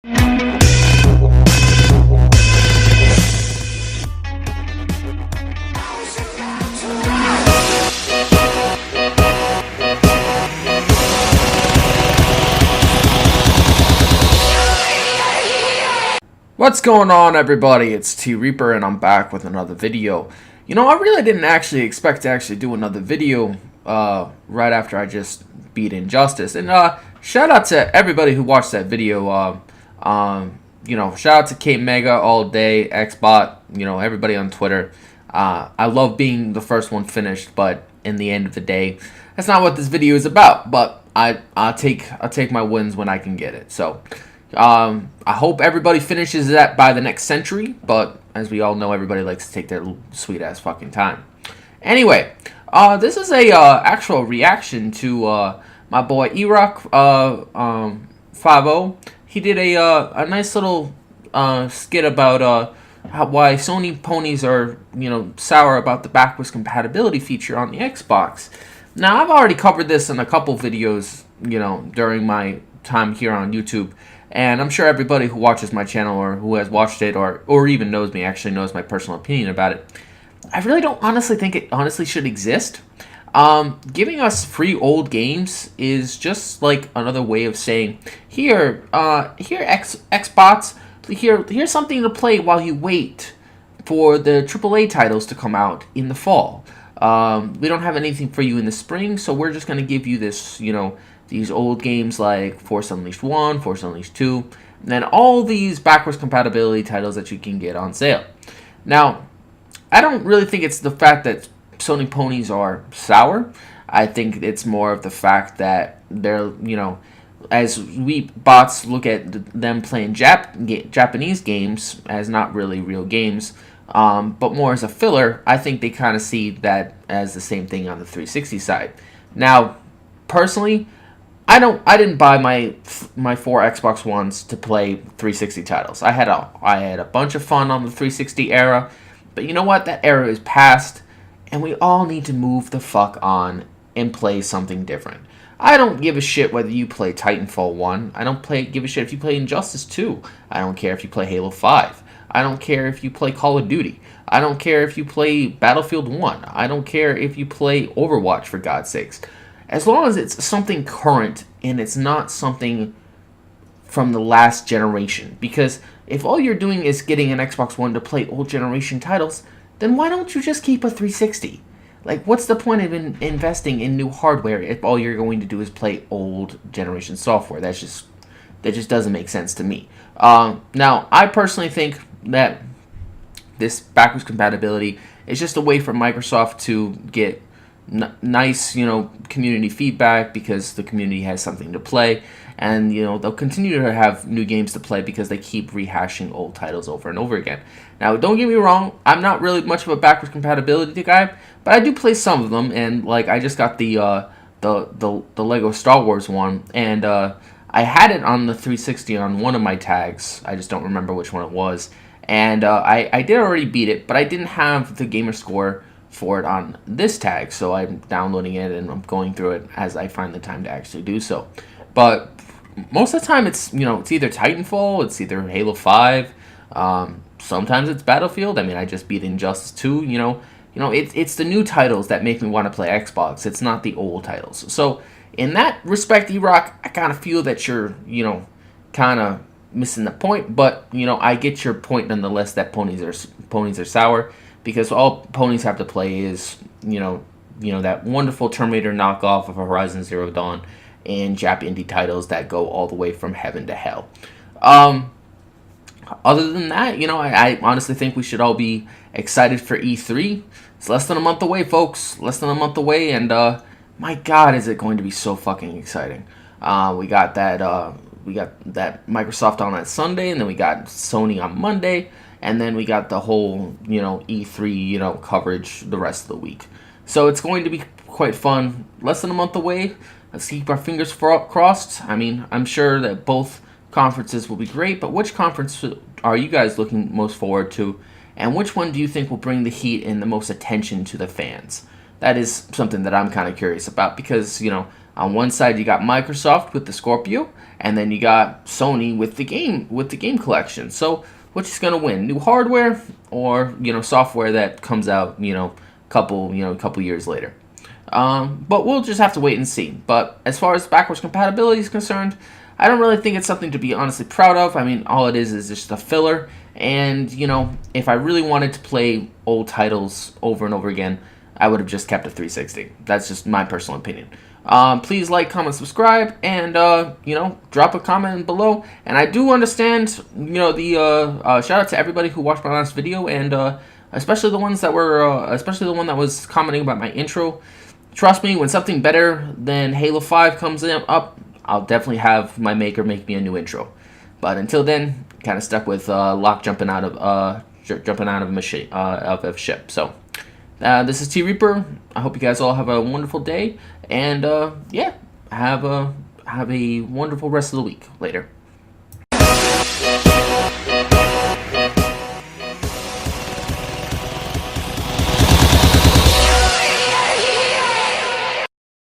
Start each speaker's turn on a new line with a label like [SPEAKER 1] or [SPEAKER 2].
[SPEAKER 1] What's going on, everybody? It's T Reaper and I'm back with another video. You know, I really didn't actually expect to actually do another video right after I just beat Injustice. And shout out to everybody who watched that video. You know, shout out to K Mega all day, Xbot, you know, everybody on Twitter. I love being the first one finished, but in the end of the day, that's not what this video is about. But I'll take my wins when I can get it. So I hope everybody finishes that by the next century, but as we all know, everybody likes to take their sweet ass fucking time. Anyway, this is a actual reaction to my boy EROK8150. He did a nice little skit about why Sony ponies are, you know, sour about the backwards compatibility feature on the Xbox. Now, I've already covered this in a couple videos, you know, during my time here on YouTube. And I'm sure everybody who watches my channel or who has watched it or even knows me actually knows my personal opinion about it. I really don't honestly think it honestly should exist. Giving us free old games is just like another way of saying, here Xbox, here's something to play while you wait for the AAA titles to come out in the fall. We don't have anything for you in the spring, so we're just going to give you this, you know, these old games like Force Unleashed 1, Force Unleashed 2, and then all these backwards compatibility titles that you can get on sale. Now, I don't really think it's the fact that Sony ponies are sour. I think it's more of the fact that they're, you know, as we bots look at them playing Japanese games as not really real games, but more as a filler, I think they kind of see that as the same thing on the 360 side. Now, personally, I didn't buy my 4 Xbox Ones to play 360 titles. I had a bunch of fun on the 360 era, but you know what? That era is past, and we all need to move the fuck on and play something different. I don't give a shit whether you play Titanfall 1. I don't give a shit if you play Injustice 2. I don't care if you play Halo 5. I don't care if you play Call of Duty. I don't care if you play Battlefield 1. I don't care if you play Overwatch, for God's sakes. As long as it's something current and it's not something from the last generation. Because if all you're doing is getting an Xbox One to play old generation titles, then why don't you just keep a 360? Like, what's the point of investing in new hardware if all you're going to do is play old generation software? That just doesn't make sense to me. Now, I personally think that this backwards compatibility is just a way for Microsoft to get nice, you know, community feedback because the community has something to play, and you know they'll continue to have new games to play because they keep rehashing old titles over and over again. Now, don't get me wrong, I'm not really much of a backwards compatibility guy, but I do play some of them, and like I just got the Lego Star Wars one, and I had it on the 360 on one of my tags. I just don't remember which one it was, and I did already beat it, but I didn't have the gamer score for it on this tag, so I'm downloading it and I'm going through it as I find the time to actually do so. But most of the time it's, you know, it's either Titanfall, it's either Halo 5, sometimes it's Battlefield. I mean, I just beat Injustice 2, you know, it's the new titles that make me want to play Xbox. It's not the old titles. So in that respect, E-Rock, I kind of feel that you're, you know, kind of missing the point, but you know, I get your point nonetheless that ponies are sour. Because all ponies have to play is, you know that wonderful Terminator knockoff of Horizon Zero Dawn and Jap indie titles that go all the way from heaven to hell. Other than that, you know, I honestly think we should all be excited for E3. It's less than a month away, folks. Less than a month away, and my God, is it going to be so fucking exciting. We got that Microsoft on that Sunday, and then we got Sony on Monday. And then we got the whole, you know, E3, you know, coverage the rest of the week. So it's going to be quite fun. Less than a month away. Let's keep our fingers crossed. I mean, I'm sure that both conferences will be great, but which conference are you guys looking most forward to? And which one do you think will bring the heat and the most attention to the fans? That is something that I'm kind of curious about because, you know, On one side, you got Microsoft with the Scorpio, and then you got Sony with the game collection. So, which is gonna win? New hardware or software that comes out couple years later? But we'll just have to wait and see. But as far as backwards compatibility is concerned, I don't really think it's something to be honestly proud of. I mean, all it is just a filler. And, if I really wanted to play old titles over and over again, I would have just kept a 360. That's just my personal opinion. Please like, comment, subscribe, and, drop a comment below. And I do understand, the shout out to everybody who watched my last video, and especially the ones that were, especially the one that was commenting about my intro. Trust me, when something better than Halo 5 comes up, I'll definitely have my maker make me a new intro. But until then, kind of stuck with Locke jumping out of a ship. So this is T Reaper. I hope you guys all have a wonderful day, and yeah, have a wonderful rest of the week. Later.